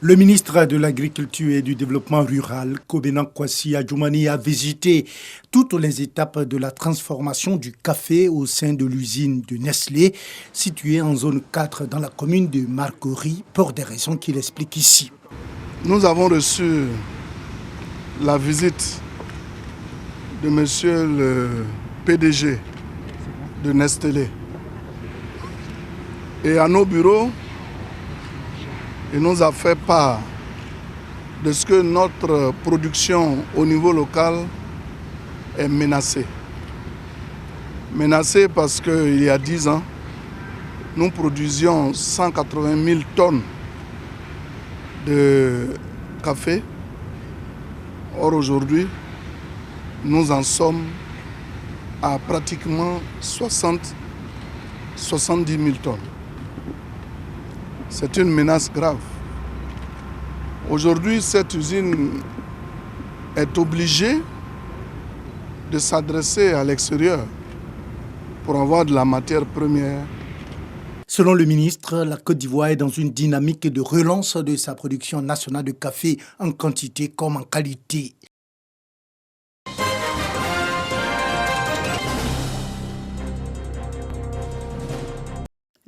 Le ministre de l'Agriculture et du Développement rural, Kobena Kwasi Adjoumani, a visité toutes les étapes de la transformation du café au sein de l'usine de Nestlé, située en zone 4 dans la commune de Marcory, pour des raisons qu'il explique ici. Nous avons reçu la visite de monsieur le PDG de Nestlé. Et à nos bureaux, il nous a fait part de ce que notre production au niveau local est menacée. Menacée parce qu'il y a 10 ans, nous produisions 180 000 tonnes de café. Or aujourd'hui, nous en sommes à pratiquement 70 000 tonnes. C'est une menace grave. Aujourd'hui, cette usine est obligée de s'adresser à l'extérieur pour avoir de la matière première. Selon le ministre, la Côte d'Ivoire est dans une dynamique de relance de sa production nationale de café en quantité comme en qualité.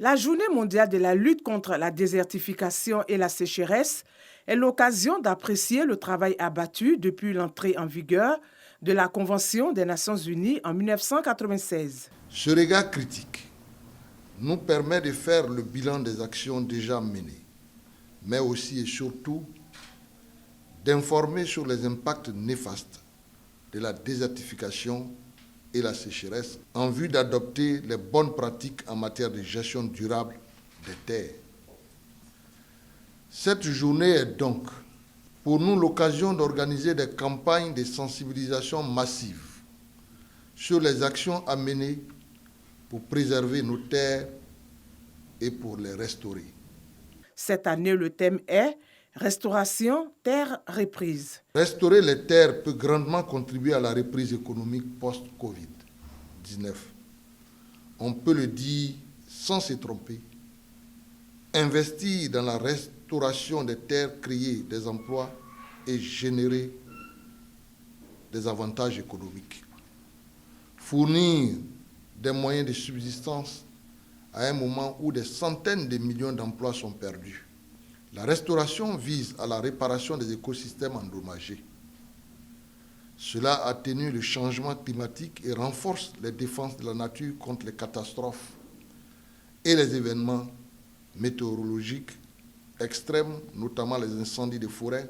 La Journée mondiale de la lutte contre la désertification et la sécheresse est l'occasion d'apprécier le travail abattu depuis l'entrée en vigueur de la Convention des Nations Unies en 1996. Ce regard critique nous permet de faire le bilan des actions déjà menées, mais aussi et surtout d'informer sur les impacts néfastes de la désertification et la sécheresse en vue d'adopter les bonnes pratiques en matière de gestion durable des terres. Cette journée est donc pour nous l'occasion d'organiser des campagnes de sensibilisation massive sur les actions à mener pour préserver nos terres et pour les restaurer. Cette année, le thème est « Restauration, terre reprise ». Restaurer les terres peut grandement contribuer à la reprise économique post-Covid-19. On peut le dire sans se tromper. Investir dans la restauration des terres, créer des emplois et générer des avantages économiques. Fournir des moyens de subsistance à un moment où des centaines de millions d'emplois sont perdus. La restauration vise à la réparation des écosystèmes endommagés. Cela atténue le changement climatique et renforce les défenses de la nature contre les catastrophes et les événements météorologiques extrêmes, notamment les incendies de forêt,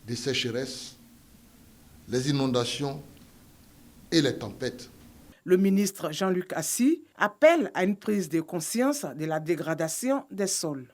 les sécheresses, les inondations et les tempêtes. Le ministre Jean-Luc Assis appelle à une prise de conscience de la dégradation des sols.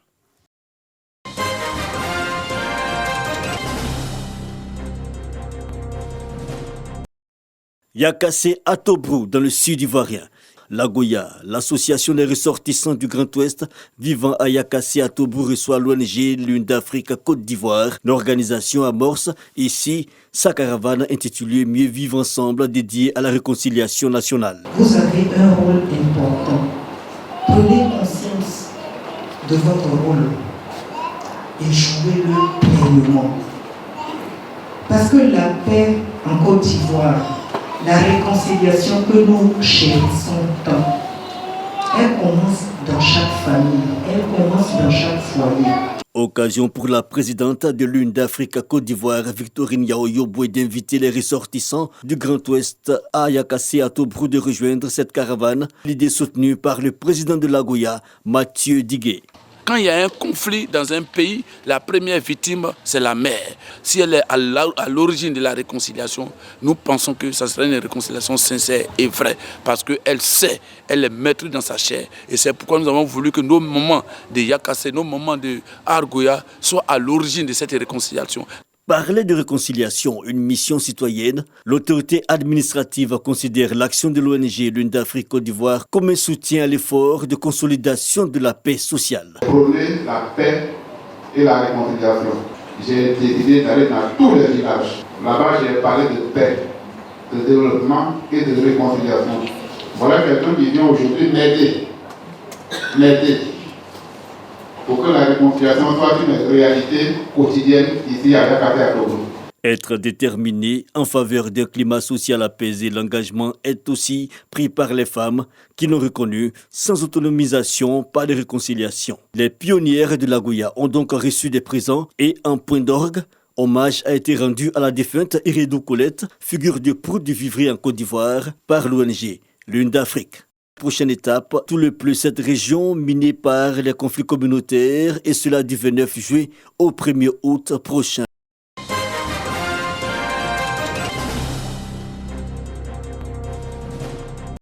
Yakassé à Tobrou, dans le sud ivoirien. L'Agoya, l'association des ressortissants du Grand Ouest vivant à Yakassé à Tobrou, reçoit l'ONG Lune d'Afrique Côte d'Ivoire. L'organisation amorce ici sa caravane intitulée Mieux vivre ensemble, dédiée à la réconciliation nationale. Vous avez un rôle important. Prenez conscience de votre rôle et jouez-le pleinement. Parce que la paix en Côte d'Ivoire, la réconciliation que nous chérissons tant, elle commence dans chaque famille, elle commence dans chaque foyer. Occasion pour la présidente de l'Une d'Afrique Côte d'Ivoire, Victorine Yaoyoboué, d'inviter les ressortissants du Grand Ouest à Yakassé à Tobrou de rejoindre cette caravane. L'idée soutenue par le président de l'Agoya, Mathieu Digué. Quand il y a un conflit dans un pays, la première victime, c'est la mère. Si elle est à l'origine de la réconciliation, nous pensons que ça serait une réconciliation sincère et vraie, parce qu'elle sait, elle est maîtrise dans sa chair. Et c'est pourquoi nous avons voulu que nos moments de Yakassé, nos moments de Argoya soient à l'origine de cette réconciliation. Parler de réconciliation, une mission citoyenne, l'autorité administrative considère l'action de l'ONG Lune d'Afrique Côte d'Ivoire comme un soutien à l'effort de consolidation de la paix sociale. Prôner la paix et la réconciliation. J'ai décidé d'aller dans tous les villages. Là-bas, j'ai parlé de paix, de développement et de réconciliation. Voilà quelqu'un qui vient aujourd'hui m'aider pour que la réconciliation soit une réalité quotidienne ici à Ayakassi à Togo. Être déterminé en faveur d'un climat social apaisé, l'engagement est aussi pris par les femmes qui l'ont reconnu. Sans autonomisation, pas de réconciliation. Les pionnières de la Goya ont donc reçu des présents et un point d'orgue. Hommage a été rendu à la défunte Iredou Colette, figure de proue du vivrier en Côte d'Ivoire, par l'ONG Lune d'Afrique. Prochaine étape, tout le plus cette région minée par les conflits communautaires et cela du 29 juillet au 1er août prochain.